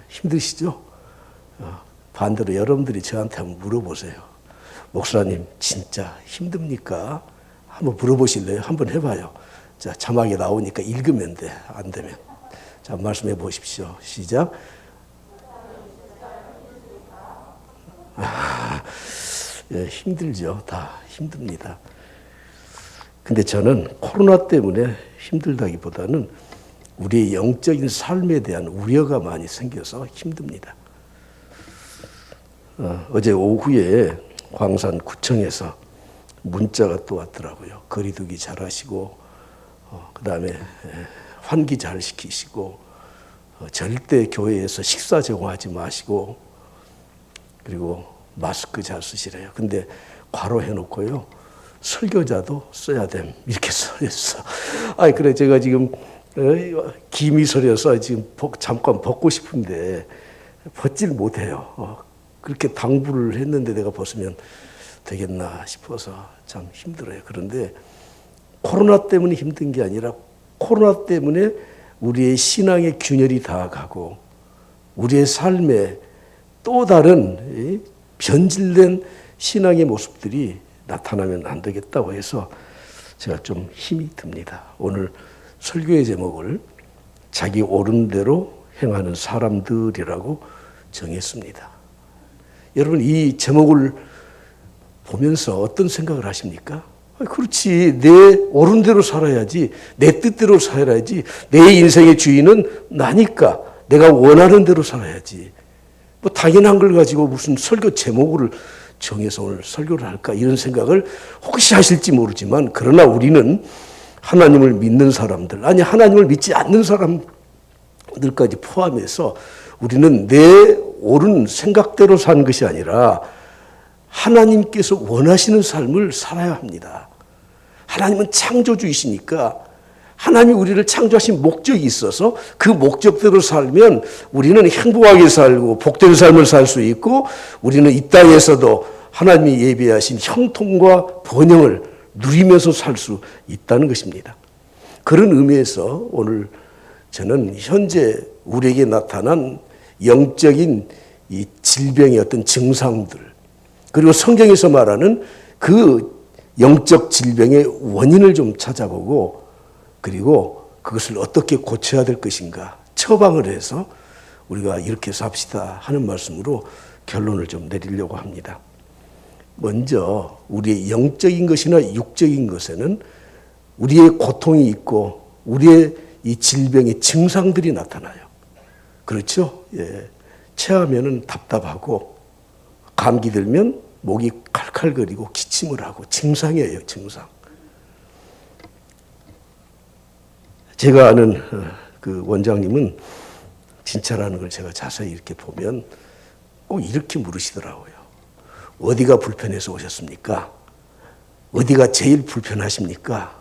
힘드시죠? 반대로 여러분들이 저한테 한번 물어보세요. 목사님 진짜 힘듭니까? 한번 물어보실래요? 한번 해봐요. 자, 자막이 나오니까 읽으면 돼. 안 되면. 자, 말씀해 보십시오. 시작. 예, 힘들죠. 다 힘듭니다. 근데 저는 코로나 때문에 힘들다기보다는 우리의 영적인 삶에 대한 우려가 많이 생겨서 힘듭니다. 어제 오후에 광산구청에서 문자가 또 왔더라고요. 거리두기 잘하시고 그 다음에 환기 잘 시키시고 절대 교회에서 식사 제공하지 마시고 그리고 마스크 잘 쓰시래요. 근데 괄호해놓고요. 설교자도 써야 됨 이렇게 써있어. 아니 그래 제가 지금 김이 서려서 지금 잠깐 벗고 싶은데 벗질 못해요. 그렇게 당부를 했는데 내가 벗으면 되겠나 싶어서 참 힘들어요. 그런데 코로나 때문에 힘든 게 아니라 코로나 때문에 우리의 신앙의 균열이 닿아가고 우리의 삶에 또 다른 변질된 신앙의 모습들이 나타나면 안 되겠다고 해서 제가 좀 힘이 듭니다. 오늘 설교의 제목을 자기 옳은 대로 행하는 사람들이라고 정했습니다. 여러분 이 제목을 보면서 어떤 생각을 하십니까? 그렇지, 내 옳은 대로 살아야지, 내 뜻대로 살아야지, 내 인생의 주인은 나니까 내가 원하는 대로 살아야지. 뭐 당연한 걸 가지고 무슨 설교 제목을 정해서 오늘 설교를 할까 이런 생각을 혹시 하실지 모르지만 그러나 우리는 하나님을 믿는 사람들, 아니 하나님을 믿지 않는 사람들까지 포함해서 우리는 내 옳은 생각대로 사는 것이 아니라 하나님께서 원하시는 삶을 살아야 합니다. 하나님은 창조주이시니까 하나님이 우리를 창조하신 목적이 있어서 그 목적대로 살면 우리는 행복하게 살고 복된 삶을 살 수 있고 우리는 이 땅에서도 하나님이 예비하신 형통과 번영을 누리면서 살 수 있다는 것입니다. 그런 의미에서 오늘 저는 현재 우리에게 나타난 영적인 이 질병의 어떤 증상들 그리고 성경에서 말하는 그 영적 질병의 원인을 좀 찾아보고 그리고 그것을 어떻게 고쳐야 될 것인가 처방을 해서 우리가 이렇게 삽시다 하는 말씀으로 결론을 좀 내리려고 합니다. 먼저 우리의 영적인 것이나 육적인 것에는 우리의 고통이 있고 우리의 이 질병의 증상들이 나타나요. 그렇죠? 예. 체하면은 답답하고 감기 들면 목이 칼칼거리고 기침을 하고 증상이에요, 증상. 제가 아는 그 원장님은 진짜라는 걸 제가 자세히 이렇게 보면 꼭 이렇게 물으시더라고요. 어디가 불편해서 오셨습니까? 어디가 제일 불편하십니까?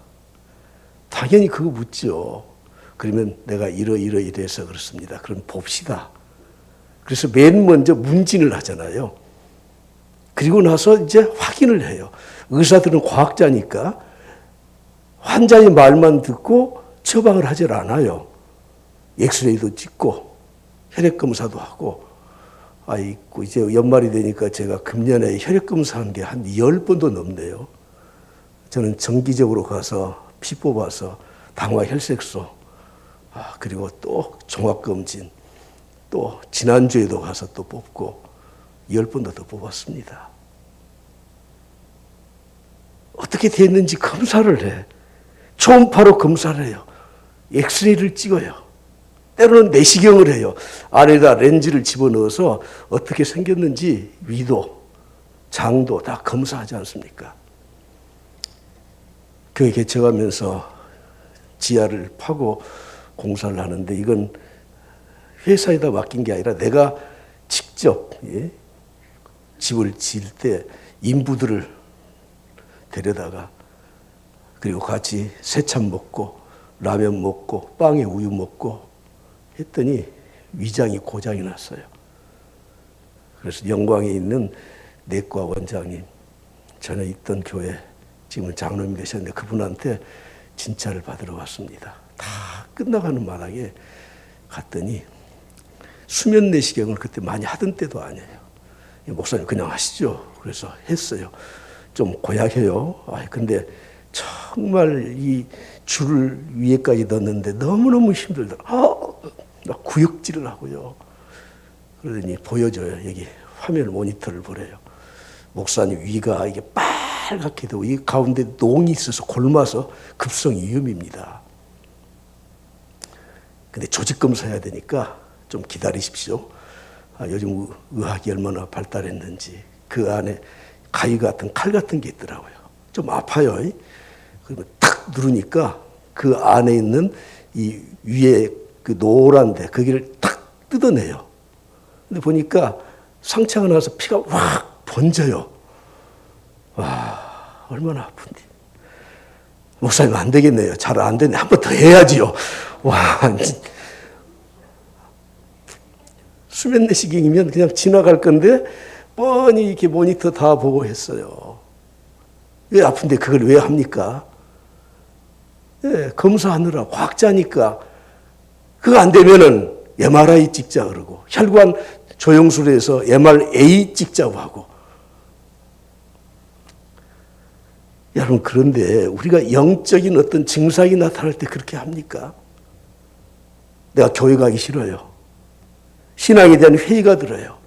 당연히 그거 묻죠. 그러면 내가 이래서 그렇습니다. 그럼 봅시다. 그래서 맨 먼저 문진을 하잖아요. 그리고 나서 이제 확인을 해요. 의사들은 과학자니까 환자의 말만 듣고 처방을 하질 않아요. 엑스레이도 찍고 혈액 검사도 하고 아이고 이제 연말이 되니까 제가 금년에 혈액 검사한 게 한 10번도 넘네요. 저는 정기적으로 가서 피 뽑아서 당화 혈색소 그리고 또 종합검진 또 지난주에도 가서 또 뽑고 10번도 더 뽑았습니다. 어떻게 됐는지 검사를 해. 초음파로 검사를 해요. 엑스레이를 찍어요. 때로는 내시경을 해요. 안에다 렌즈를 집어넣어서 어떻게 생겼는지 위도, 장도 다 검사하지 않습니까? 교회 개척하면서 지하를 파고 공사를 하는데 이건 회사에다 맡긴 게 아니라 내가 직접 집을 지을 때 인부들을 데려다가 그리고 같이 새참 먹고 라면 먹고 빵에 우유 먹고 했더니 위장이 고장이 났어요. 그래서 영광에 있는 내과 원장님, 전에 있던 교회 지금은 장로님이 되셨는데 그분한테 진찰을 받으러 왔습니다. 다 끝나가는 마당에 갔더니 수면 내시경을 그때 많이 하던 때도 아니에요. 목사님 그냥 하시죠. 그래서 했어요. 좀 고약해요. 근데 정말 이 줄을 위에까지 넣었는데 너무너무 힘들더라고요. 막 구역질을 하고요. 그러더니 보여줘요. 여기 화면 모니터를 보래요. 목사님 위가 이게 빨갛게 되고 이 가운데 농이 있어서 골마서 급성 위험입니다. 근데 조직 검사해야 되니까 좀 기다리십시오. 요즘 의학이 얼마나 발달했는지 그 안에 가위 같은 칼 같은 게 있더라고요. 좀 아파요. 그러면 탁 누르니까 그 안에 있는 이 위에 그 노란데 거기를 탁 뜯어내요. 근데 보니까 상처가 나서 피가 확 번져요. 와, 얼마나 아픈데. 목사님 안 되겠네요. 잘 안 되네. 한 번 더 해야지요. 와, 수면 내시경이면 그냥 지나갈 건데 뻔히 이렇게 모니터 다 보고 했어요. 왜 아픈데 그걸 왜 합니까? 네, 검사하느라 과학자니까 그거 안 되면은 MRI 찍자 그러고 혈관 조영술에서 MRA 찍자고 하고. 여러분 그런데 우리가 영적인 어떤 증상이 나타날 때 그렇게 합니까? 내가 교회 가기 싫어요. 신앙에 대한 회의가 들어요.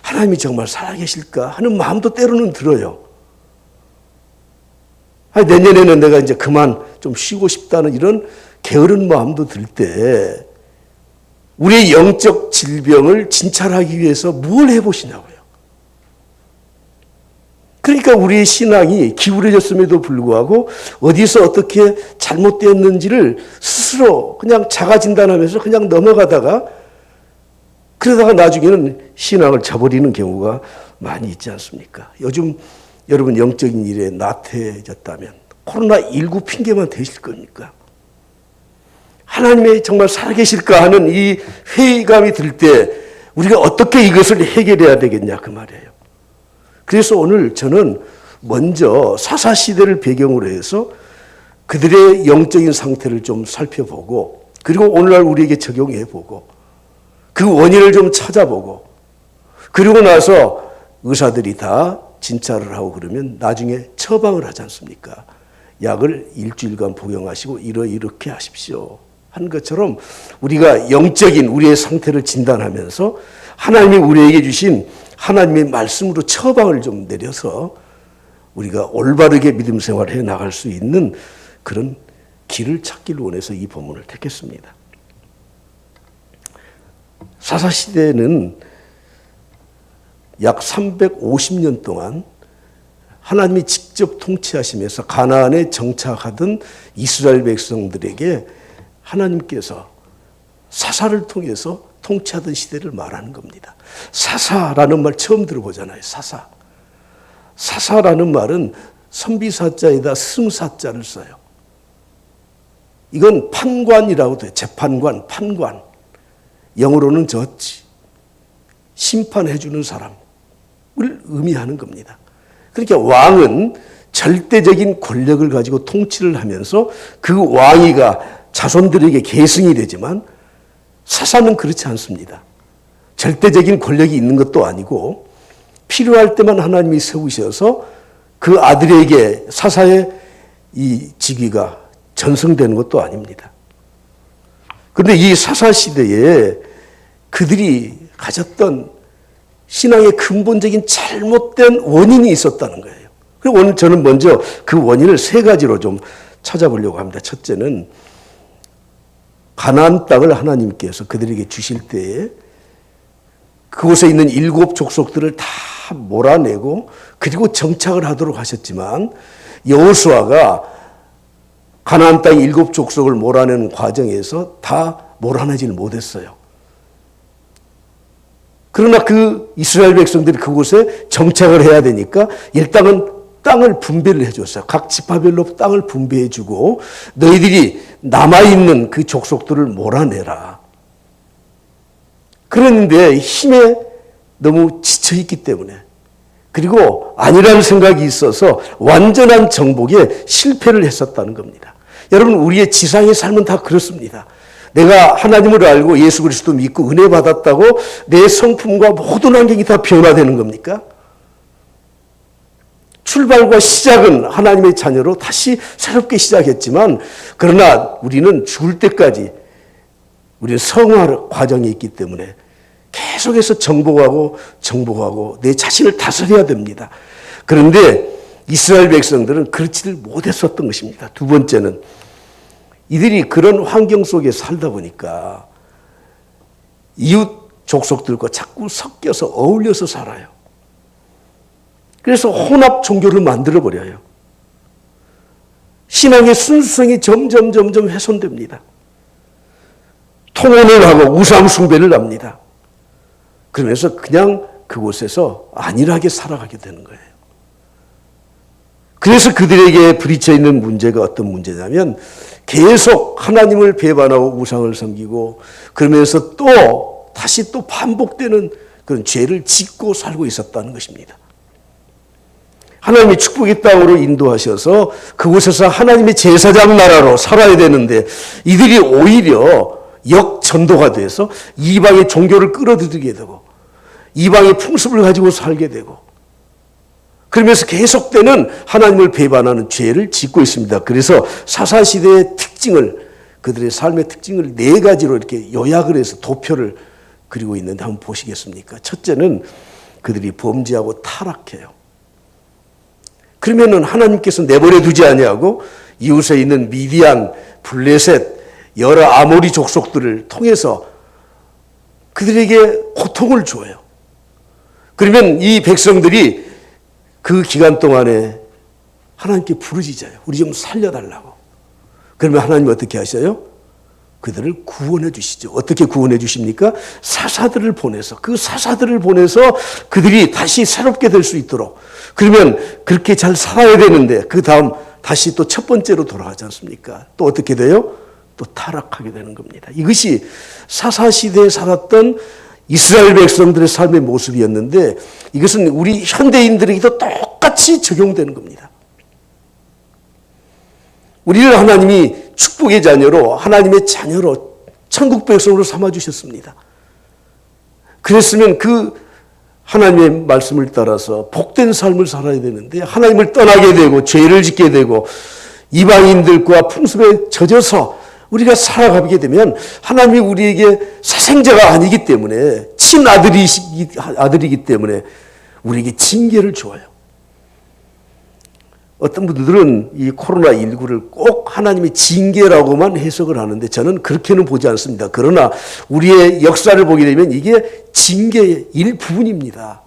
하나님이 정말 살아계실까 하는 마음도 때로는 들어요. 내년에는 내가 이제 그만 좀 쉬고 싶다는 이런 게으른 마음도 들 때 우리의 영적 질병을 진찰하기 위해서 뭘 해보시냐고요. 그러니까 우리의 신앙이 기울어졌음에도 불구하고 어디서 어떻게 잘못되었는지를 스스로 그냥 자가 진단하면서 그냥 넘어가다가 그러다가 나중에는 신앙을 저버리는 경우가 많이 있지 않습니까? 요즘 여러분 영적인 일에 나태해졌다면 코로나19 핑계만 대실 겁니까? 하나님이 정말 살아계실까 하는 이 회의감이 들 때 우리가 어떻게 이것을 해결해야 되겠냐 그 말이에요. 그래서 오늘 저는 먼저 사사시대를 배경으로 해서 그들의 영적인 상태를 좀 살펴보고 그리고 오늘날 우리에게 적용해보고 그 원인을 좀 찾아보고 그리고 나서 의사들이 다 진찰을 하고 그러면 나중에 처방을 하지 않습니까? 약을 일주일간 복용하시고 이렇게 하십시오. 한 것처럼 우리가 영적인 우리의 상태를 진단하면서 하나님이 우리에게 주신 하나님의 말씀으로 처방을 좀 내려서 우리가 올바르게 믿음 생활을 해 나갈 수 있는 그런 길을 찾기를 원해서 이 본문을 택했습니다. 사사시대는 약 350년 동안 하나님이 직접 통치하시면서 가나안에 정착하던 이스라엘 백성들에게 하나님께서 사사를 통해서 통치하던 시대를 말하는 겁니다. 사사라는 말 처음 들어보잖아요. 사사. 사사라는 말은 선비사자에다 승사자를 써요. 이건 판관이라고 돼요. 재판관, 판관. 영어로는 저지. 심판해주는 사람을 의미하는 겁니다. 그러니까 왕은 절대적인 권력을 가지고 통치를 하면서 그 왕위가 자손들에게 계승이 되지만 사사는 그렇지 않습니다. 절대적인 권력이 있는 것도 아니고 필요할 때만 하나님이 세우셔서 그 아들에게 사사의 이 직위가 전승되는 것도 아닙니다. 그런데 이 사사 시대에 그들이 가졌던 신앙의 근본적인 잘못된 원인이 있었다는 거예요. 그리고 오늘 저는 먼저 그 원인을 세 가지로 좀 찾아보려고 합니다. 첫째는 가나안 땅을 하나님께서 그들에게 주실 때에 그곳에 있는 7 족속들을 다 몰아내고 그리고 정착을 하도록 하셨지만 여호수아가 가나안 땅 7 족속을 몰아내는 과정에서 다 몰아내질 못했어요. 그러나 그 이스라엘 백성들이 그곳에 정착을 해야 되니까 일단은 땅을 분배를 해줬어요. 각 지파별로 땅을 분배해주고 너희들이 남아있는 그 족속들을 몰아내라. 그런데 힘에 너무 지쳐있기 때문에 그리고 아니라는 생각이 있어서 완전한 정복에 실패를 했었다는 겁니다. 여러분 우리의 지상의 삶은 다 그렇습니다. 내가 하나님을 알고 예수 그리스도 믿고 은혜 받았다고 내 성품과 모든 환경이 다 변화되는 겁니까? 출발과 시작은 하나님의 자녀로 다시 새롭게 시작했지만 그러나 우리는 죽을 때까지 우리는 성화 과정이 있기 때문에 계속해서 정복하고 내 자신을 다스려야 됩니다. 그런데 이스라엘 백성들은 그렇지를 못했었던 것입니다. 두 번째는 이들이 그런 환경 속에 살다 보니까 이웃 족속들과 자꾸 섞여서 어울려서 살아요. 그래서 혼합 종교를 만들어버려요. 신앙의 순수성이 점점 훼손됩니다. 통혼을 하고 우상 숭배를 합니다. 그러면서 그냥 그곳에서 안일하게 살아가게 되는 거예요. 그래서 그들에게 부딪혀 있는 문제가 어떤 문제냐면 계속 하나님을 배반하고 우상을 섬기고 그러면서 또 다시 또 반복되는 그런 죄를 짓고 살고 있었다는 것입니다. 하나님이 축복의 땅으로 인도하셔서 그곳에서 하나님의 제사장 나라로 살아야 되는데 이들이 오히려 역전도가 돼서 이방의 종교를 끌어들이게 되고 이방의 풍습을 가지고 살게 되고 그러면서 계속되는 하나님을 배반하는 죄를 짓고 있습니다. 그래서 사사시대의 특징을 그들의 삶의 특징을 네 가지로 이렇게 요약을 해서 도표를 그리고 있는데 한번 보시겠습니까? 첫째는 그들이 범죄하고 타락해요. 그러면은 하나님께서 내버려 두지 아니하고 이웃에 있는 미디안, 블레셋, 여러 아모리 족속들을 통해서 그들에게 고통을 줘요. 그러면 이 백성들이 그 기간 동안에 하나님께 부르짖어요. 우리 좀 살려달라고. 그러면 하나님 어떻게 하셔요? 그들을 구원해 주시죠. 어떻게 구원해 주십니까? 사사들을 보내서 그 사사들을 보내서 그들이 다시 새롭게 될 수 있도록 그러면 그렇게 잘 살아야 되는데 그 다음 다시 또 첫 번째로 돌아가지 않습니까? 또 어떻게 돼요? 또 타락하게 되는 겁니다. 이것이 사사시대에 살았던 이스라엘 백성들의 삶의 모습이었는데 이것은 우리 현대인들에게도 똑같이 적용되는 겁니다. 우리를 하나님이 축복의 자녀로 하나님의 자녀로 천국 백성으로 삼아주셨습니다. 그랬으면 그 하나님의 말씀을 따라서 복된 삶을 살아야 되는데 하나님을 떠나게 되고 죄를 짓게 되고 이방인들과 풍습에 젖어서 우리가 살아가게 되면 하나님이 우리에게 사생자가 아니기 때문에 친아들이기 때문에 우리에게 징계를 줘요. 어떤 분들은 이 코로나19를 꼭 하나님의 징계라고만 해석을 하는데 저는 그렇게는 보지 않습니다. 그러나 우리의 역사를 보게 되면 이게 징계의 일부분입니다.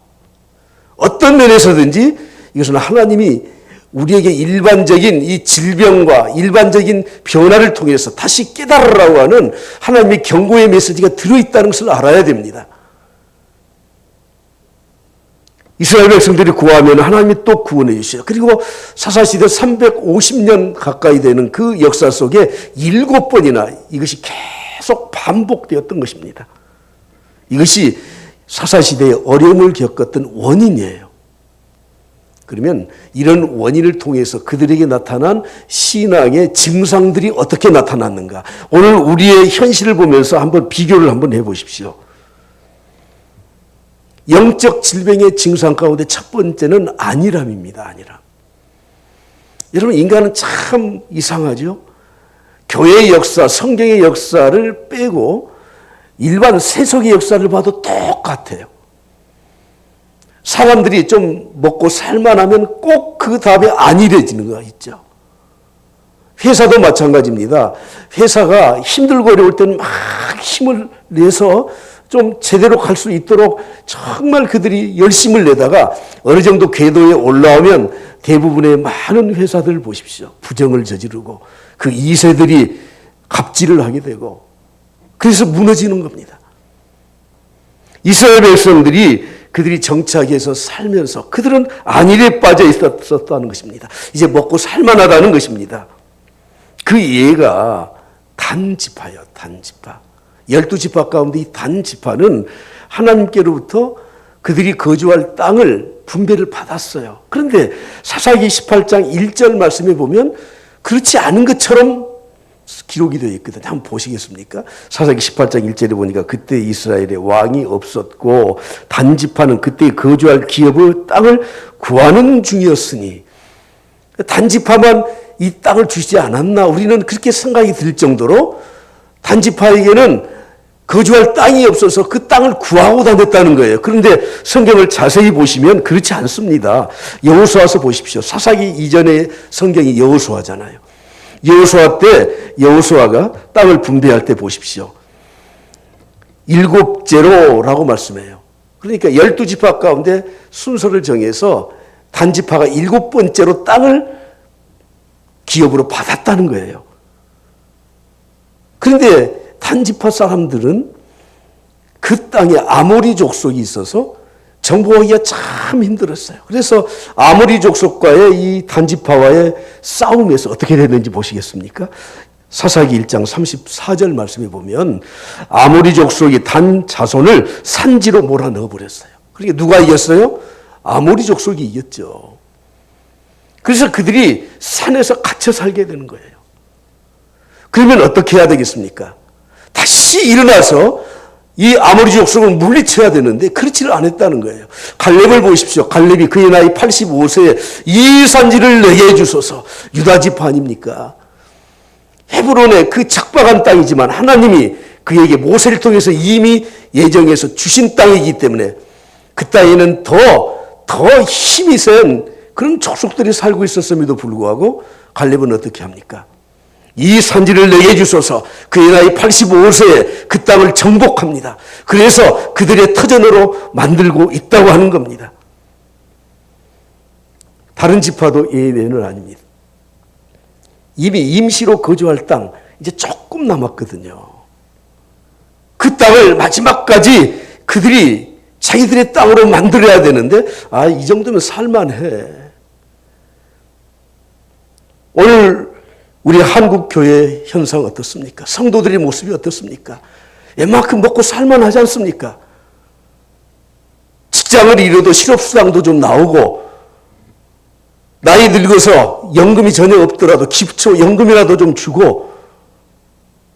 어떤 면에서든지 이것은 하나님이 우리에게 일반적인 이 질병과 일반적인 변화를 통해서 다시 깨달으라고 하는 하나님의 경고의 메시지가 들어있다는 것을 알아야 됩니다. 이스라엘 백성들이 구하면 하나님이 또 구원해 주시죠. 그리고 사사시대 350년 가까이 되는 그 역사 속에 7번이나 이것이 계속 반복되었던 것입니다. 이것이 사사시대의 어려움을 겪었던 원인이에요. 그러면 이런 원인을 통해서 그들에게 나타난 신앙의 증상들이 어떻게 나타났는가? 오늘 우리의 현실을 보면서 한번 비교를 한번 해보십시오. 영적 질병의 증상 가운데 첫 번째는 안일함입니다. 안일함. 여러분 인간은 참 이상하죠. 교회의 역사, 성경의 역사를 빼고 일반 세속의 역사를 봐도 똑같아요. 사람들이 좀 먹고 살만하면 꼭 그 다음에 안일해지는 거 있죠. 회사도 마찬가지입니다. 회사가 힘들고 어려울 때는 막 힘을 내서 좀 제대로 갈 수 있도록 정말 그들이 열심을 내다가 어느 정도 궤도에 올라오면 대부분의 많은 회사들을 보십시오. 부정을 저지르고 그 2세들이 갑질을 하게 되고 그래서 무너지는 겁니다. 이스라엘 백성들이 그들이 정착해서 살면서 그들은 안일에 빠져 있었다는 것입니다. 이제 먹고 살만하다는 것입니다. 그 예가 단지파예요. 단지파. 12지파 가운데 이 단지파는 하나님께로부터 그들이 거주할 땅을 분배를 받았어요. 그런데 사사기 18장 1절 말씀에 보면 그렇지 않은 것처럼 기록이 되어 있거든요. 한번 보시겠습니까? 사사기 18장 1절에 보니까 그때 이스라엘에 왕이 없었고 단지파는 그때 거주할 기업의 땅을 구하는 중이었으니, 단지파만 이 땅을 주시지 않았나, 우리는 그렇게 생각이 들 정도로 단지파에게는 거주할 땅이 없어서 그 땅을 구하고 다녔다는 거예요. 그런데 성경을 자세히 보시면 그렇지 않습니다. 여호수아서 보십시오. 사사기 이전에 성경이 여호수아잖아요. 여호수아 때 여호수아가 땅을 분배할 때 보십시오. 7제로라고 말씀해요. 그러니까 12지파 가운데 순서를 정해서 단지파가 7번째로 땅을 기업으로 받았다는 거예요. 그런데 단지파 사람들은 그 땅에 아모리 족속이 있어서 정복하기가 참 힘들었어요. 그래서 아모리 족속과의 이 단지파와의 싸움에서 어떻게 됐는지 보시겠습니까? 사사기 1장 34절 말씀에 보면 아모리 족속이 단 자손을 산지로 몰아넣어 버렸어요. 그러니까 누가 이겼어요? 아모리 족속이 이겼죠. 그래서 그들이 산에서 갇혀 살게 되는 거예요. 그러면 어떻게 해야 되겠습니까? 다시 일어나서 이 아모리 족속을 물리쳐야 되는데 그렇지를 않았다는 거예요. 갈렙을 보십시오. 갈렙이 그의 나이 85세에 이 산지를 내게 해주소서. 유다 지파 아닙니까? 헤브론의 그 척박한 땅이지만 하나님이 그에게 모세를 통해서 이미 예정해서 주신 땅이기 때문에 그 땅에는 더 힘이 센 그런 족속들이 살고 있었음에도 불구하고 갈렙은 어떻게 합니까? 이 산지를 내게 주소서. 그의 나이 85세에 그 땅을 정복합니다. 그래서 그들의 터전으로 만들고 있다고 하는 겁니다. 다른 지파도 예외는 아닙니다. 이미 임시로 거주할 땅 이제 조금 남았거든요. 그 땅을 마지막까지 그들이 자기들의 땅으로 만들어야 되는데 이 정도면 살만해. 오늘 우리 한국 교회 현상 어떻습니까? 성도들의 모습이 어떻습니까? 웬만큼 먹고 살만하지 않습니까? 직장을 잃어도 실업수당도 좀 나오고 나이 늙어서 연금이 전혀 없더라도 기초 연금이라도 좀 주고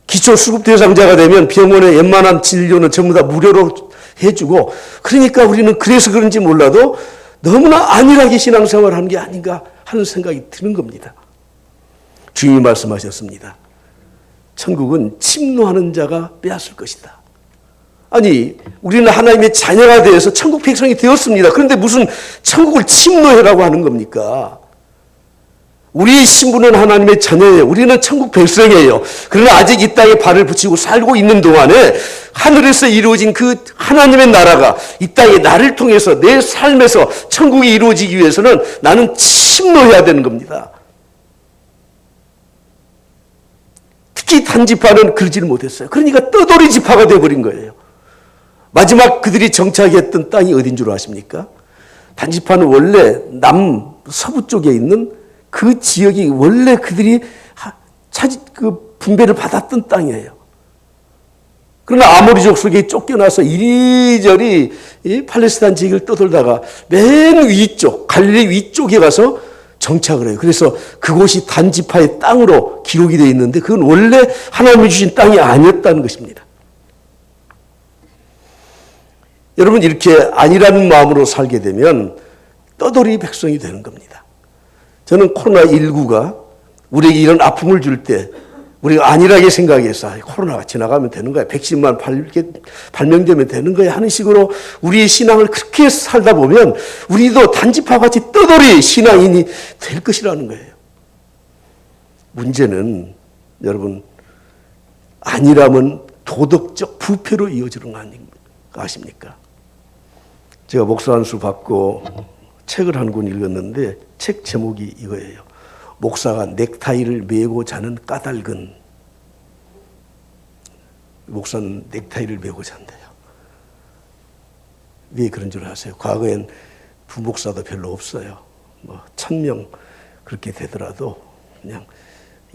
기초수급 대상자가 되면 병원에 웬만한 진료는 전부 다 무료로 해주고, 그러니까 우리는 그래서 그런지 몰라도 너무나 안일하게 신앙생활을 하는 게 아닌가 하는 생각이 드는 겁니다. 주님이 말씀하셨습니다. 천국은 침노하는 자가 빼앗을 것이다. 아니, 우리는 하나님의 자녀가 되어서 천국 백성이 되었습니다. 그런데 무슨 천국을 침노해라고 하는 겁니까? 우리 신분은 하나님의 자녀예요. 우리는 천국 백성이에요. 그러나 아직 이 땅에 발을 붙이고 살고 있는 동안에 하늘에서 이루어진 그 하나님의 나라가 이 땅에 나를 통해서 내 삶에서 천국이 이루어지기 위해서는 나는 침노해야 되는 겁니다. 특히 단지파는 그러지를 못했어요. 그러니까 떠돌이 지파가 되어버린 거예요. 마지막 그들이 정착했던 땅이 어딘 줄 아십니까? 단지파는 원래 서부 쪽에 있는 그 지역이 원래 그들이 그 분배를 받았던 땅이에요. 그러나 아모리 족속에 쫓겨나서 이리저리 이 팔레스타인 지역을 떠돌다가 맨 위쪽, 갈릴리 위쪽에 가서 정착을 해요. 그래서 그곳이 단지파의 땅으로 기록이 되어 있는데 그건 원래 하나님이 주신 땅이 아니었다는 것입니다. 여러분, 이렇게 안일한 마음으로 살게 되면 떠돌이 백성이 되는 겁니다. 저는 코로나19가 우리에게 이런 아픔을 줄 때 우리가 안일하게 생각해서 코로나가 지나가면 되는 거야, 백신만 발명되면 되는 거야 하는 식으로 우리의 신앙을 그렇게 살다 보면 우리도 단지파같이 떠돌이 신앙인이 될 것이라는 거예요. 문제는 여러분, 안일함은 도덕적 부패로 이어지는 거 아십니까? 제가 목사 안수 받고 책을 한 권 읽었는데 책 제목이 이거예요. 목사가 넥타이를 메고 자는 까닭은. 목사는 넥타이를 메고 잔대요. 왜 그런 줄 아세요? 과거엔 부목사도 별로 없어요. 1000명 그렇게 되더라도 그냥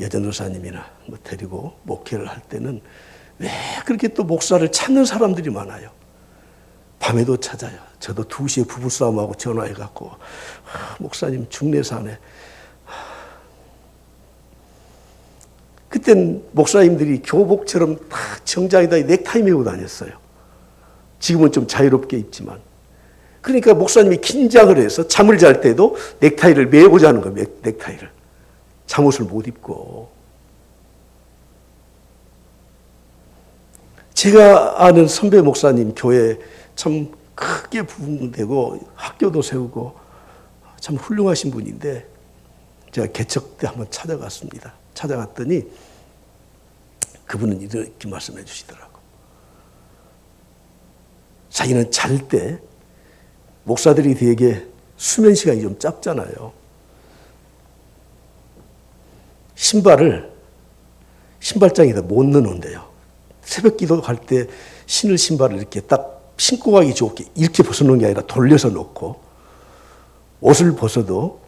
여전도사님이나 데리고 목회를 할 때는 왜 그렇게 또 목사를 찾는 사람들이 많아요. 밤에도 찾아요. 저도 2시에 부부싸움하고 전화해갖고 목사님 중내산에 그땐 목사님들이 교복처럼 다 정장에다 넥타이 메고 다녔어요. 지금은 좀 자유롭게 입지만. 그러니까 목사님이 긴장을 해서 잠을 잘 때도 넥타이를 메고 자는 거예요. 넥타이를. 잠옷을 못 입고. 제가 아는 선배 목사님 교회 참 크게 부흥되고 학교도 세우고 참 훌륭하신 분인데 제가 개척 때 한번 찾아갔습니다. 찾아갔더니 그분은 이렇게 말씀해 주시더라고. 자기는 잘 때 목사들이 되게 수면 시간이 좀 짧잖아요. 신발을 신발장에다 못 넣는데요. 새벽 기도 갈 때 신을 신발을 이렇게 딱 신고 가기 좋게 이렇게 벗어놓은 게 아니라 돌려서 놓고 옷을 벗어도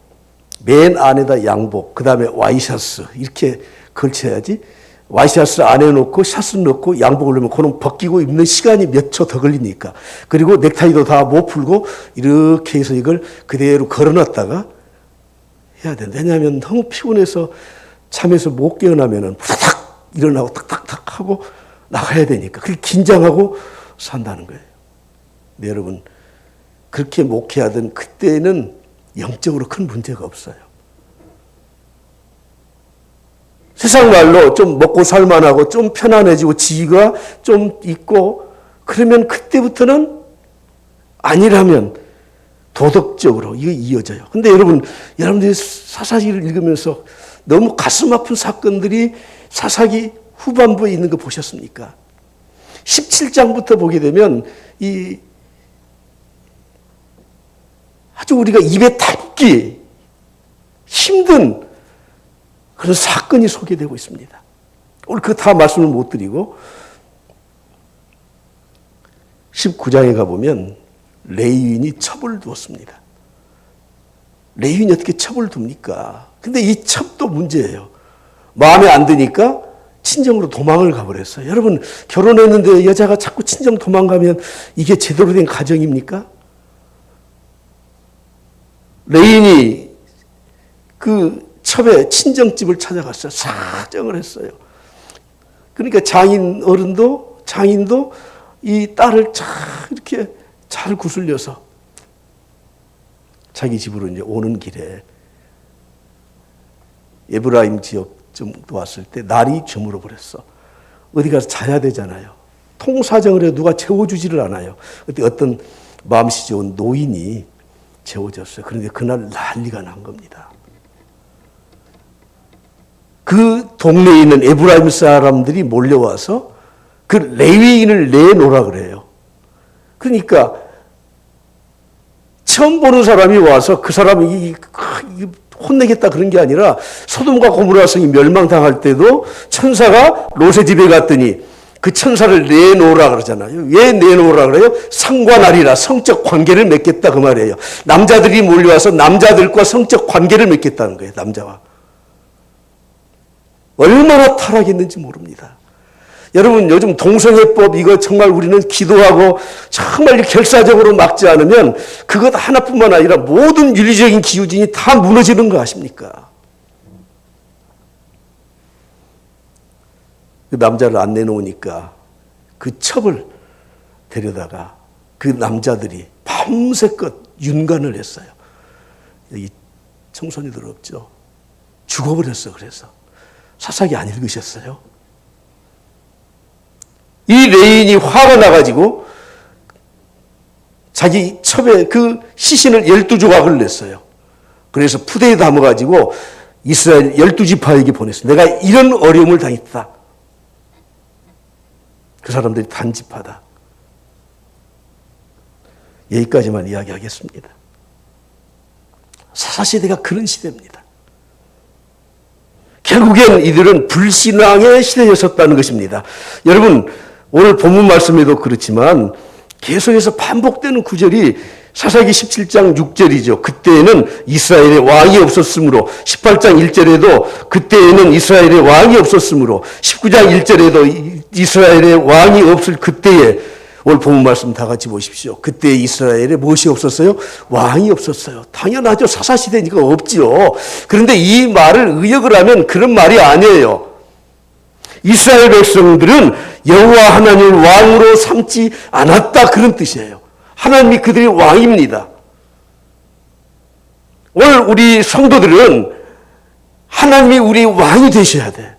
맨 안에다 양복, 그 다음에 와이셔츠 이렇게 걸쳐야지 와이셔츠 안에 놓고 샷스 넣고 양복을 넣으면 그는 벗기고 입는 시간이 몇 초 더 걸리니까. 그리고 넥타이도 다 못 풀고 이렇게 해서 이걸 그대로 걸어놨다가 해야 돼. 왜냐하면 너무 피곤해서 잠에서 못 깨어나면은 후다닥 일어나고 탁탁탁 하고 나가야 되니까. 그렇게 긴장하고 산다는 거예요. 네, 여러분 그렇게 목회하던 그때는 영적으로 큰 문제가 없어요. 세상 말로 좀 먹고 살만하고 좀 편안해지고 지위가 좀 있고 그러면 그때부터는 아니라면 도덕적으로 이거 이어져요. 근데 여러분들이 사사기를 읽으면서 너무 가슴 아픈 사건들이 사사기 후반부에 있는 거 보셨습니까? 17장부터 보게 되면 이 아주 우리가 입에 담기 힘든 그런 사건이 소개되고 있습니다. 오늘 그 다 말씀을 못 드리고 19장에 가보면 레위인이 첩을 두었습니다. 레위인이 어떻게 첩을 둡니까? 근데 이 첩도 문제예요. 마음에 안 드니까 친정으로 도망을 가버렸어요. 여러분 결혼했는데 여자가 자꾸 친정 도망가면 이게 제대로 된 가정입니까? 레위인이 그 첩의 친정집을 찾아갔어요. 사정을 했어요. 그러니까 장인도 이 딸을 이렇게 잘 구슬려서 자기 집으로 이제 오는 길에 에브라임 지역 정도 왔을 때 날이 저물어 버렸어. 어디 가서 자야 되잖아요. 통사정을 해도 누가 재워주지를 않아요. 그때 어떤 마음씨 좋은 노인이 재워졌어요. 그런데 그날 난리가 난 겁니다. 그 동네에 있는 에브라임 사람들이 몰려와서 그 레위인을 내놓으라 그래요. 그러니까 처음 보는 사람이 와서 그 사람이 혼내겠다 그런 게 아니라 소돔과 고모라 성이 멸망당할 때도 천사가 롯의 집에 갔더니 그 천사를 내놓으라 그러잖아요. 왜 내놓으라 그래요? 상관하리라, 성적 관계를 맺겠다 그 말이에요. 남자들이 몰려와서 남자들과 성적 관계를 맺겠다는 거예요. 남자와. 얼마나 타락했는지 모릅니다. 여러분 요즘 동성애법 이거 정말 우리는 기도하고 정말 결사적으로 막지 않으면 그것 하나뿐만 아니라 모든 윤리적인 기우진이 다 무너지는 거 아십니까? 그 남자를 안 내놓으니까 그 첩을 데려다가 그 남자들이 밤새껏 윤관을 했어요. 여기 청소년들 없죠? 죽어버렸어. 그래서 사사기 안 읽으셨어요? 이 레인이 화가 나가지고 자기 첩에 그 시신을 12조각을 냈어요. 그래서 푸대에 담아가지고 이스라엘 12지파에게 보냈어요. 내가 이런 어려움을 당했다. 그 사람들이 단지파다. 여기까지만 이야기하겠습니다. 사사시대가 그런 시대입니다. 결국엔 이들은 불신앙의 시대였었다는 것입니다. 여러분 오늘 본문 말씀에도 그렇지만 계속해서 반복되는 구절이 사사기 17장 6절이죠. 그때에는 이스라엘의 왕이 없었으므로 18장 1절에도 그때에는 이스라엘의 왕이 없었으므로 19장 1절에도 이스라엘의 왕이 없을 그때에 오늘 본문 말씀 다 같이 보십시오. 그때 이스라엘에 무엇이 없었어요? 왕이 없었어요. 당연하죠. 사사시대니까 없죠. 그런데 이 말을 의역을 하면 그런 말이 아니에요. 이스라엘 백성들은 여호와 하나님을 왕으로 삼지 않았다, 그런 뜻이에요. 하나님이 그들의 왕입니다. 오늘 우리 성도들은 하나님이 우리 왕이 되셔야 돼.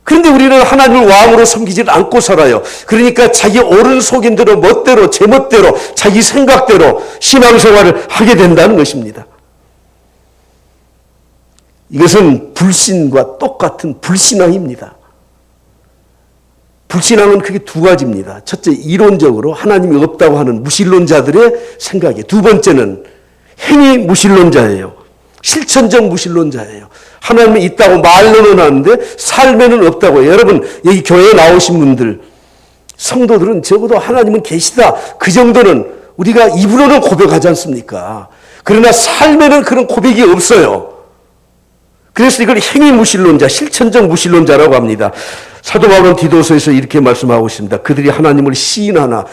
그런데 우리는 하나님을 왕으로 섬기지 않고 살아요. 그러니까 자기 옳은 속인 대로 멋대로 제멋대로 자기 생각대로 신앙생활을 하게 된다는 것입니다. 이것은 불신과 똑같은 불신앙입니다. 불신앙은 크게 두 가지입니다. 첫째, 이론적으로 하나님이 없다고 하는 무신론자들의 생각이에요. 두 번째는 행위 무신론자예요. 실천적 무신론자예요. 하나님이 있다고 말로는 하는데 삶에는 없다고 해요. 여러분, 여기 교회에 나오신 분들, 성도들은 적어도 하나님은 계시다, 그 정도는 우리가 입으로는 고백하지 않습니까? 그러나 삶에는 그런 고백이 없어요. 그래서 이걸 행위 무신론자, 실천적 무신론자라고 합니다. 사도 바울은 디도서에서 이렇게 말씀하고 있습니다. 그들이 하나님을 시인하나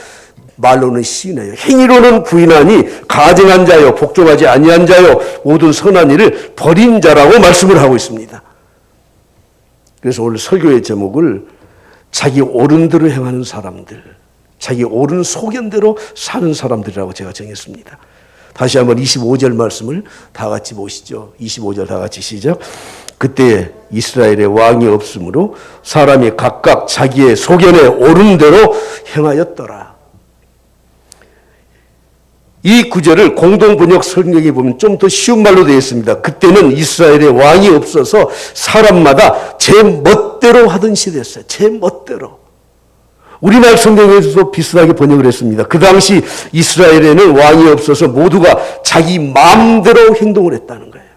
말로는 시인해요. 행위로는 부인하니 가증한 자요, 복종하지 아니한 자요, 모든 선한 일을 버린 자라고 말씀을 하고 있습니다. 그래서 오늘 설교의 제목을 자기 옳은 대로 행하는 사람들, 자기 옳은 소견대로 사는 사람들이라고 제가 정했습니다. 다시 한번 25절 말씀을 다 같이 보시죠. 25절 다 같이 시작. 그때 이스라엘의 왕이 없으므로 사람이 각각 자기의 소견에 옳은 대로 행하였더라. 이 구절을 공동번역 성경에 보면 좀 더 쉬운 말로 되어 있습니다. 그때는 이스라엘의 왕이 없어서 사람마다 제 멋대로 하던 시대였어요. 제 멋대로. 우리말 성경에서도 비슷하게 번역을 했습니다. 그 당시 이스라엘에는 왕이 없어서 모두가 자기 마음대로 행동을 했다는 거예요.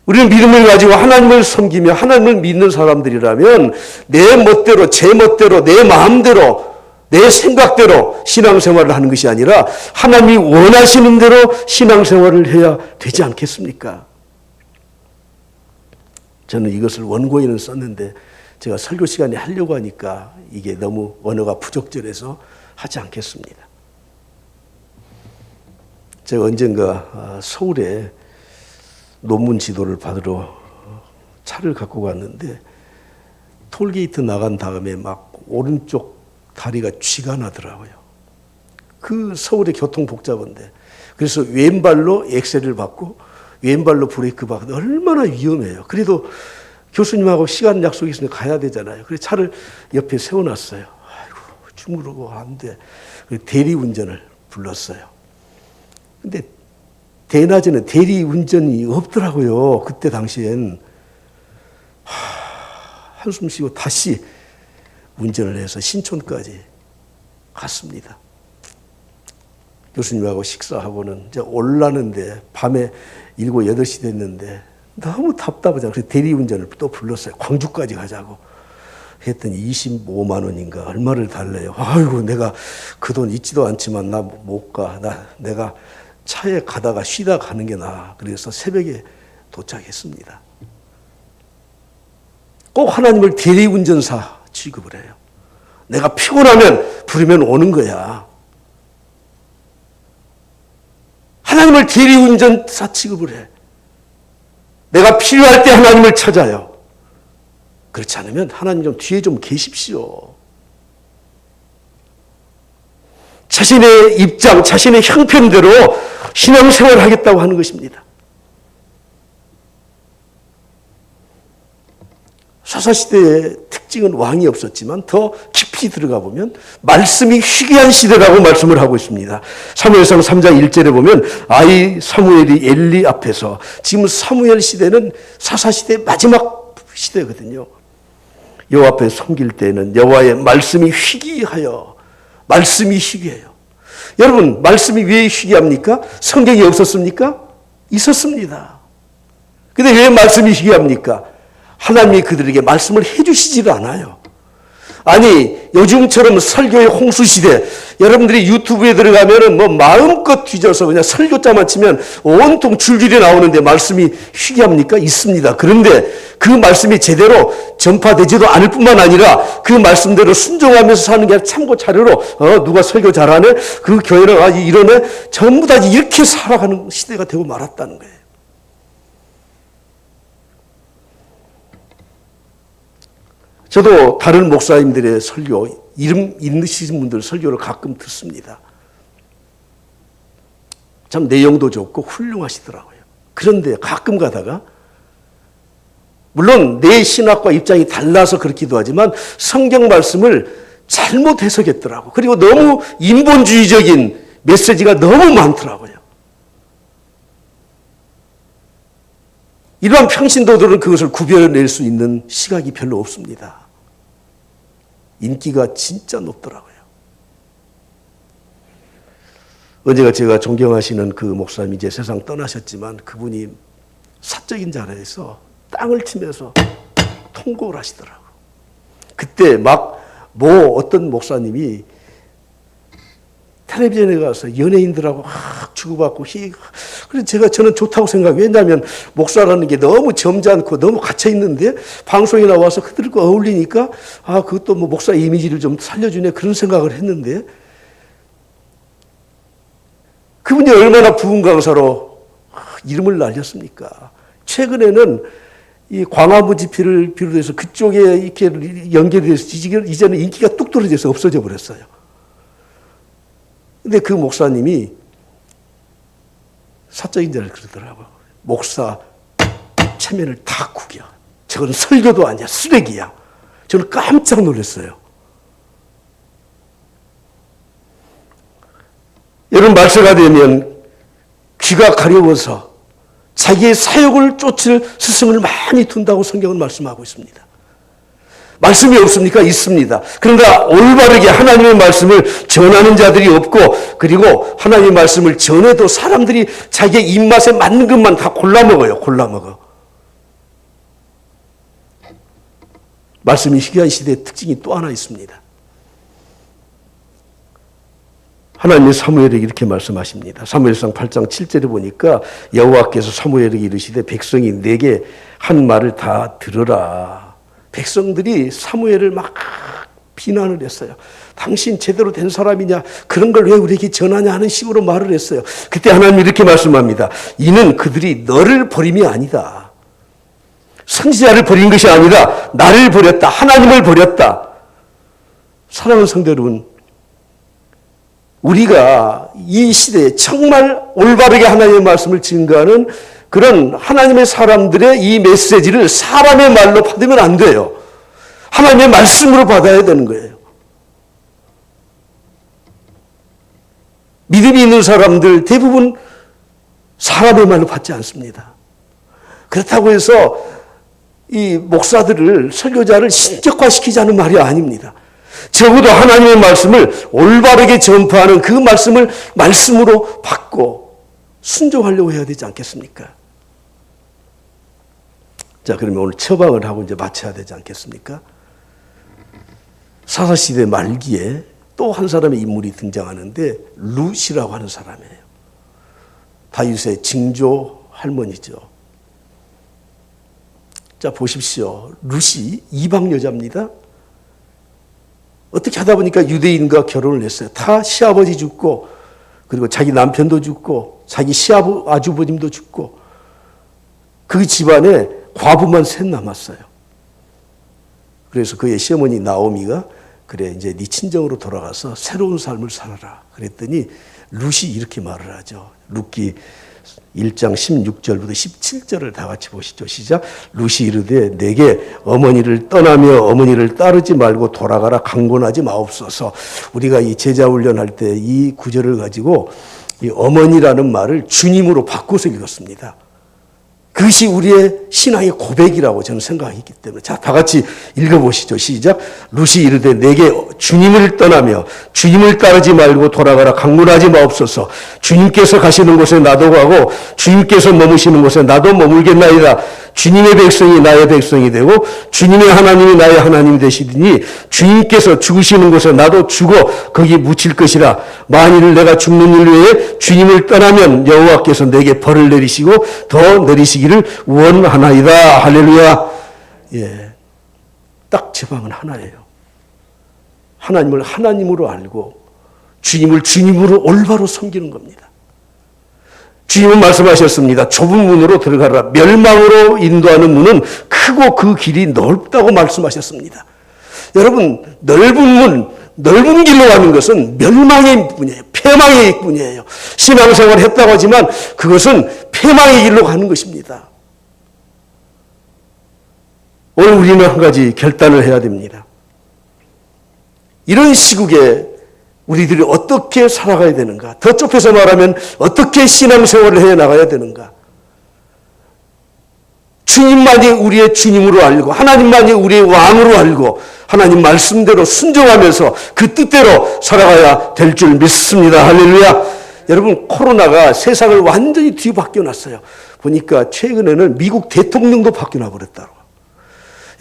우리는 믿음을 가지고 하나님을 섬기며 하나님을 믿는 사람들이라면 내 멋대로, 제 멋대로, 내 마음대로, 내 생각대로 신앙생활을 하는 것이 아니라 하나님이 원하시는 대로 신앙생활을 해야 되지 않겠습니까? 저는 이것을 원고에는 썼는데 제가 설교 시간에 하려고 하니까 이게 너무 언어가 부적절해서 하지 않겠습니다. 제가 언젠가 서울에 논문 지도를 받으러 차를 갖고 갔는데 톨게이트 나간 다음에 막 오른쪽 다리가 쥐가 나더라고요. 그 서울의 교통 복잡한데. 그래서 왼발로 엑셀을 밟고 왼발로 브레이크 밟고 얼마나 위험해요. 그래도 교수님하고 시간 약속이 있으니까 가야 되잖아요. 그래서 차를 옆에 세워놨어요. 아이고, 주무르고 안 돼. 대리운전을 불렀어요. 근데 대낮에는 대리운전이 없더라고요. 그때 당시엔. 한숨 쉬고 다시 운전을 해서 신촌까지 갔습니다. 교수님하고 식사하고는 이제 올라는데 밤에 7, 8시 됐는데 너무 답답하잖아요. 그래서 대리운전을 또 불렀어요. 광주까지 가자고. 했더니 25만 원인가 얼마를 달래요. 아이고, 내가 그 돈 있지도 않지만 나 못 가. 내가 차에 가다가 쉬다 가는 게 나아. 그래서 새벽에 도착했습니다. 꼭 하나님을 대리운전사 취급을 해요. 내가 피곤하면 부르면 오는 거야. 하나님을 대리운전사 취급을 해. 내가 필요할 때 하나님을 찾아요. 그렇지 않으면 하나님 좀 뒤에 좀 계십시오. 자신의 입장, 자신의 형편대로 신앙생활을 하겠다고 하는 것입니다. 사사시대의 특징은 왕이 없었지만 더 깊이 들어가 보면 말씀이 희귀한 시대라고 말씀을 하고 있습니다. 사무엘상 3장 1절에 보면 아이 사무엘이 엘리 앞에서, 지금 사무엘 시대는 사사시대의 마지막 시대거든요. 여호와 앞에 섬길 때는 여호와의 말씀이 희귀하여, 말씀이 희귀해요. 여러분, 말씀이 왜 희귀합니까? 성경이 없었습니까? 있었습니다. 근데 왜 말씀이 희귀합니까? 하나님이 그들에게 말씀을 해주시지를 않아요. 아니, 요즘처럼 설교의 홍수시대, 여러분들이 유튜브에 들어가면은 뭐 마음껏 뒤져서 그냥 설교자만 치면 온통 줄줄이 나오는데 말씀이 희귀합니까? 있습니다. 그런데 그 말씀이 제대로 전파되지도 않을 뿐만 아니라 그 말씀대로 순종하면서 사는 게 참고 자료로 누가 설교 잘하네? 그 교회는 이러네? 전부 다 이렇게 살아가는 시대가 되고 말았다는 거예요. 저도 다른 목사님들의 설교, 이름 있으신 분들 설교를 가끔 듣습니다. 참 내용도 좋고 훌륭하시더라고요. 그런데 가끔 가다가 물론 내 신학과 입장이 달라서 그렇기도 하지만 성경 말씀을 잘못 해석했더라고. 그리고 너무 인본주의적인 메시지가 너무 많더라고요. 일반 평신도들은 그것을 구별해낼 수 있는 시각이 별로 없습니다. 인기가 진짜 높더라고요. 언제가 제가 존경하시는 그 목사님이 이제 세상 떠나셨지만 그분이 사적인 자리에서 땅을 치면서 통곡을 하시더라고요. 그때 막 어떤 목사님이 텔레비전에 가서 연예인들하고 막 주고받고 그래서 저는 좋다고 생각해요. 왜냐하면 목사라는 게 너무 점잖고 너무 갇혀 있는데 방송에 나와서 그들과 어울리니까 그것도 뭐 목사 이미지를 좀 살려주네 그런 생각을 했는데 그분이 얼마나 부흥 강사로 이름을 날렸습니까? 최근에는 이 광화문 집회를 비롯해서 그쪽에 이렇게 연결이 돼서 이제는 인기가 뚝 떨어져서 없어져 버렸어요. 근데 그 목사님이 사적인 자를 그러더라고요. 목사 체면을 다 구겨. 저건 설교도 아니야. 쓰레기야. 저는 깜짝 놀랐어요. 여러분 말세가 되면 귀가 가려워서 자기의 사역을 쫓을 스승을 많이 둔다고 성경은 말씀하고 있습니다. 말씀이 없습니까? 있습니다. 그러나 올바르게 하나님의 말씀을 전하는 자들이 없고 그리고 하나님의 말씀을 전해도 사람들이 자기의 입맛에 맞는 것만 다 골라 먹어요. 골라 먹어. 말씀이 희귀한 시대의 특징이 또 하나 있습니다. 하나님의 사무엘에게 이렇게 말씀하십니다. 사무엘상 8장 7절에 보니까 여호와께서 사무엘에게 이르시되 백성이 내게 한 말을 다 들으라. 백성들이 사무엘을 막 비난을 했어요. 당신 제대로 된 사람이냐? 그런 걸 왜 우리에게 전하냐 하는 식으로 말을 했어요. 그때 하나님이 이렇게 말씀합니다. 이는 그들이 너를 버림이 아니다. 선지자를 버린 것이 아니라 나를 버렸다. 하나님을 버렸다. 사랑하는 성도 여러분, 우리가 이 시대에 정말 올바르게 하나님의 말씀을 증거하는 그런 하나님의 사람들의 이 메시지를 사람의 말로 받으면 안 돼요. 하나님의 말씀으로 받아야 되는 거예요. 믿음이 있는 사람들 대부분 사람의 말로 받지 않습니다. 그렇다고 해서 이 목사들을, 설교자를 신격화시키자는 말이 아닙니다. 적어도 하나님의 말씀을 올바르게 전파하는 그 말씀을 말씀으로 받고 순종하려고 해야 되지 않겠습니까? 자, 그러면 오늘 처방을 하고 이제 마쳐야 되지 않겠습니까? 사사시대 말기에 또 한 사람의 인물이 등장하는데 룻이라고 하는 사람이에요. 다윗의 증조 할머니죠. 자, 보십시오. 룻이 이방 여자입니다. 어떻게 하다 보니까 유대인과 결혼을 했어요. 다 시아버지 죽고 그리고 자기 남편도 죽고 자기 아주버님도 죽고 그 집안에 과부만 셋 남았어요. 그래서 그의 시어머니 나오미가 그래 이제 네 친정으로 돌아가서 새로운 삶을 살아라. 그랬더니 룻이 이렇게 말을 하죠. 룻기 1장 16절부터 17절을 다 같이 보시죠. 시작. 룻이 이르되 내게 어머니를 떠나며 어머니를 따르지 말고 돌아가라. 강권하지 마옵소서. 우리가 이 제자 훈련할 때 이 구절을 가지고 이 어머니라는 말을 주님으로 바꿔서 읽었습니다. 그것이 우리의 신앙의 고백이라고 저는 생각했기 때문에. 자, 다 같이 읽어보시죠. 시작. 룻이 이르되 내게 주님을 떠나며 주님을 따르지 말고 돌아가라. 강문하지 마옵소서. 주님께서 가시는 곳에 나도 가고 주님께서 머무시는 곳에 나도 머물겠나이다. 주님의 백성이 나의 백성이 되고 주님의 하나님이 나의 하나님이 되시더니 주님께서 죽으시는 곳에 나도 죽어 거기 묻힐 것이라. 만일 내가 죽는 일 외에 주님을 떠나면 여호와께서 내게 벌을 내리시고 더 내리시기를 원하나이다. 할렐루야. 예, 딱 제 방은 하나예요. 하나님을 하나님으로 알고 주님을 주님으로 올바로 섬기는 겁니다. 주님은 말씀하셨습니다. 좁은 문으로 들어가라. 멸망으로 인도하는 문은 크고 그 길이 넓다고 말씀하셨습니다. 여러분, 넓은 길로 가는 것은 멸망의 뿐이에요. 폐망의 뿐이에요. 신앙생활을 했다고 하지만 그것은 폐망의 길로 가는 것입니다. 오늘 우리는 한 가지 결단을 해야 됩니다. 이런 시국에 우리들이 어떻게 살아가야 되는가? 더 좁혀서 말하면 어떻게 신앙생활을 해 나가야 되는가? 주님만이 우리의 주님으로 알고 하나님만이 우리의 왕으로 알고 하나님 말씀대로 순종하면서 그 뜻대로 살아가야 될 줄 믿습니다. 할렐루야. 여러분, 코로나가 세상을 완전히 뒤바뀌어 놨어요. 보니까 최근에는 미국 대통령도 바뀌어 버렸다고.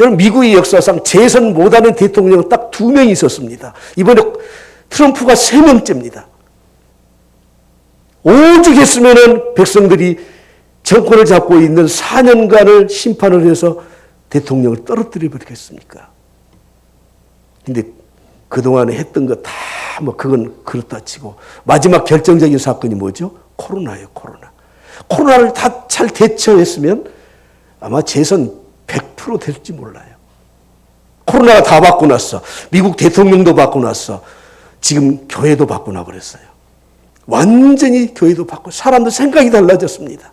여러분, 미국의 역사상 재선 못하는 대통령은 딱 2명이 있었습니다. 이번에 트럼프가 3명째입니다. 오죽했으면 백성들이 정권을 잡고 있는 4년간을 심판을 해서 대통령을 떨어뜨려 버리겠습니까? 근데 그동안에 했던 거 다 그건 그렇다 치고 마지막 결정적인 사건이 뭐죠? 코로나예요, 코로나. 코로나를 다 잘 대처했으면 아마 재선 100% 될지 몰라요. 코로나가 다 받고 났어. 미국 대통령도 받고 났어. 지금 교회도 받고 나버렸어요. 완전히 교회도 받고 사람들 생각이 달라졌습니다.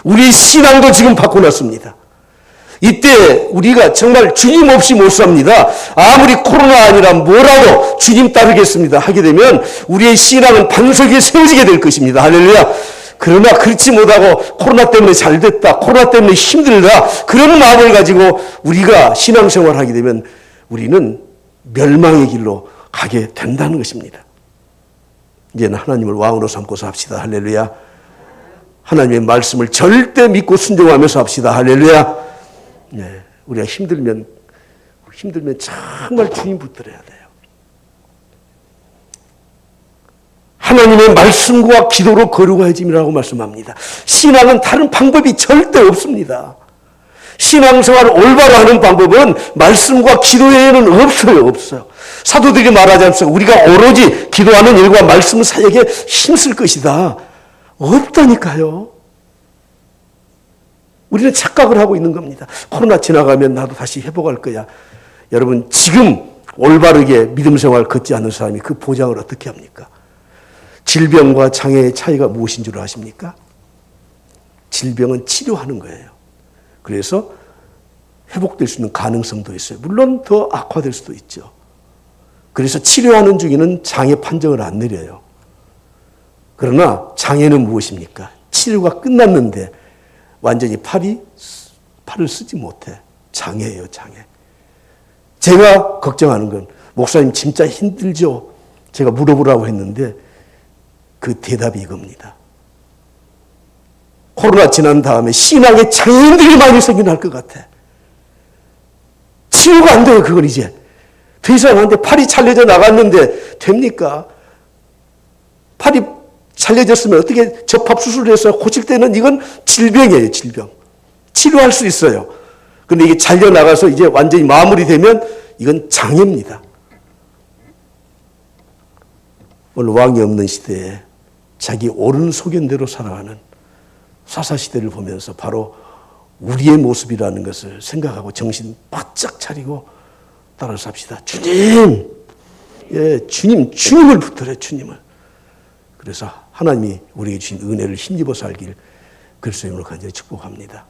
우리의 신앙도 지금 받고 났습니다. 이때 우리가 정말 주님 없이 못 삽니다. 아무리 코로나 아니라 뭐라도 주님 따르겠습니다 하게 되면 우리의 신앙은 반석에 세워지게 될 것입니다. 할렐루야. 그러나 그렇지 못하고 코로나 때문에 잘 됐다, 코로나 때문에 힘들다, 그런 마음을 가지고 우리가 신앙생활을 하게 되면 우리는 멸망의 길로 가게 된다는 것입니다. 이제는 하나님을 왕으로 삼고서 합시다. 할렐루야. 하나님의 말씀을 절대 믿고 순종하면서 합시다. 할렐루야. 네, 우리가 힘들면 정말 주님 붙들어야 돼요. 하나님의 말씀과 기도로 거룩해짐이라고 말씀합니다. 신앙은 다른 방법이 절대 없습니다. 신앙생활을 올바로 하는 방법은 말씀과 기도 외에는 없어요. 사도들이 말하지 않습니까? 우리가 오로지 기도하는 일과 말씀 사역에 힘쓸 것이다. 없다니까요. 우리는 착각을 하고 있는 겁니다. 코로나 지나가면 나도 다시 회복할 거야. 여러분, 지금 올바르게 믿음 생활 걷지 않는 사람이 그 보장을 어떻게 합니까? 질병과 장애의 차이가 무엇인 줄 아십니까? 질병은 치료하는 거예요. 그래서 회복될 수 있는 가능성도 있어요. 물론 더 악화될 수도 있죠. 그래서 치료하는 중에는 장애 판정을 안 내려요. 그러나 장애는 무엇입니까? 치료가 끝났는데 완전히 팔을 쓰지 못해. 장애예요, 장애. 제가 걱정하는 건, 목사님 진짜 힘들죠? 제가 물어보라고 했는데 그 대답이 이겁니다. 코로나 지난 다음에 신앙에 장애인들이 많이 생겨날 것 같아. 치료가 안 돼요, 그건 이제. 더 이상 안 돼. 팔이 잘려져 나갔는데 됩니까? 팔이 잘려졌으면 어떻게 접합수술을 해서 고칠 때는 이건 질병이에요, 질병. 치료할 수 있어요. 근데 이게 잘려나가서 이제 완전히 마무리되면 이건 장애입니다. 오늘 왕이 없는 시대에 자기 옳은 소견대로 살아가는 사사시대를 보면서 바로 우리의 모습이라는 것을 생각하고 정신 바짝 차리고 따라 삽시다. 주님! 예, 주님을 붙들어요, 주님을. 그래서 하나님이 우리에게 주신 은혜를 힘입어 살길 그리스도 이름으로 간절히 축복합니다.